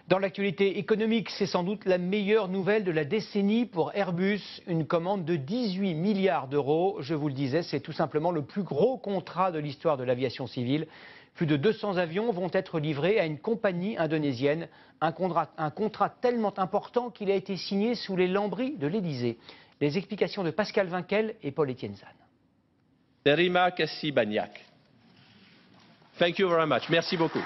Dans l'actualité économique, c'est sans doute la meilleure nouvelle de la décennie pour Airbus. Une commande de 18 milliards d'euros. Je vous le disais, c'est tout simplement le plus gros contrat de l'histoire de l'aviation civile. Plus de 200 avions vont être livrés à une compagnie indonésienne. Un contrat tellement important qu'il a été signé sous les lambris de l'Élysée. Les explications de Pascal Vinquel et Paul-Étienne Zahn. Terima kasih banyak. Thank you very much. Merci beaucoup.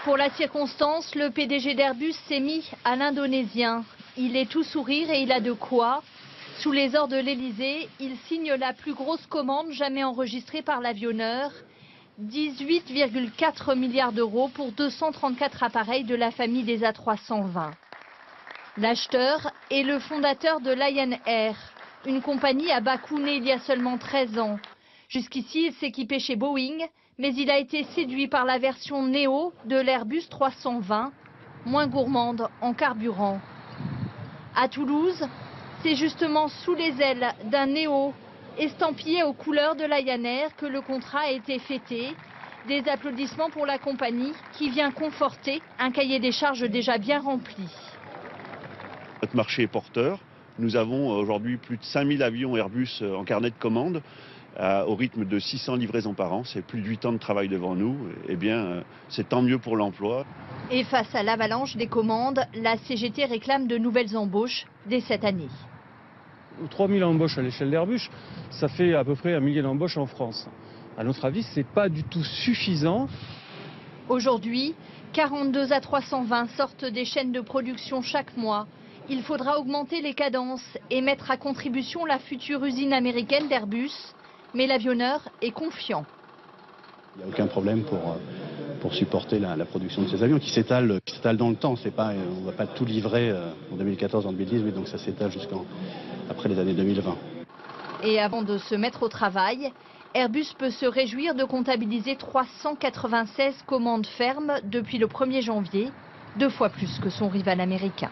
Pour la circonstance, le PDG d'Airbus s'est mis à l'indonésien. Il est tout sourire et il a de quoi. Sous les ors de l'Élysée, il signe la plus grosse commande jamais enregistrée par l'avionneur. 18,4 milliards d'euros pour 234 appareils de la famille des A320. L'acheteur est le fondateur de Lion Air, une compagnie à Bakou née il y a seulement 13 ans. Jusqu'ici, il s'équipait chez Boeing, mais il a été séduit par la version Neo de l'Airbus 320, moins gourmande en carburant. À Toulouse, c'est justement sous les ailes d'un Neo estampillé aux couleurs de Lion Air que le contrat a été fêté. Des applaudissements pour la compagnie qui vient conforter un cahier des charges déjà bien rempli. Notre marché est porteur. Nous avons aujourd'hui plus de 5000 avions Airbus en carnet de commande. Au rythme de 600 livraisons par an, c'est plus de 8 ans de travail devant nous. Eh bien, c'est tant mieux pour l'emploi. Et face à l'avalanche des commandes, la CGT réclame de nouvelles embauches dès cette année. 3000 embauches à l'échelle d'Airbus, ça fait à peu près 1 million d'embauches en France. À notre avis, ce n'est pas du tout suffisant. Aujourd'hui, 42 A320 sortent des chaînes de production chaque mois. Il faudra augmenter les cadences et mettre à contribution la future usine américaine d'Airbus. Mais l'avionneur est confiant. Il n'y a aucun problème pour supporter la production de ces avions qui s'étale dans le temps. Pas, on ne va pas tout livrer en 2014, en 2018, donc ça s'étale jusqu'après les années 2020. Et avant de se mettre au travail, Airbus peut se réjouir de comptabiliser 396 commandes fermes depuis le 1er janvier, 2 fois plus que son rival américain.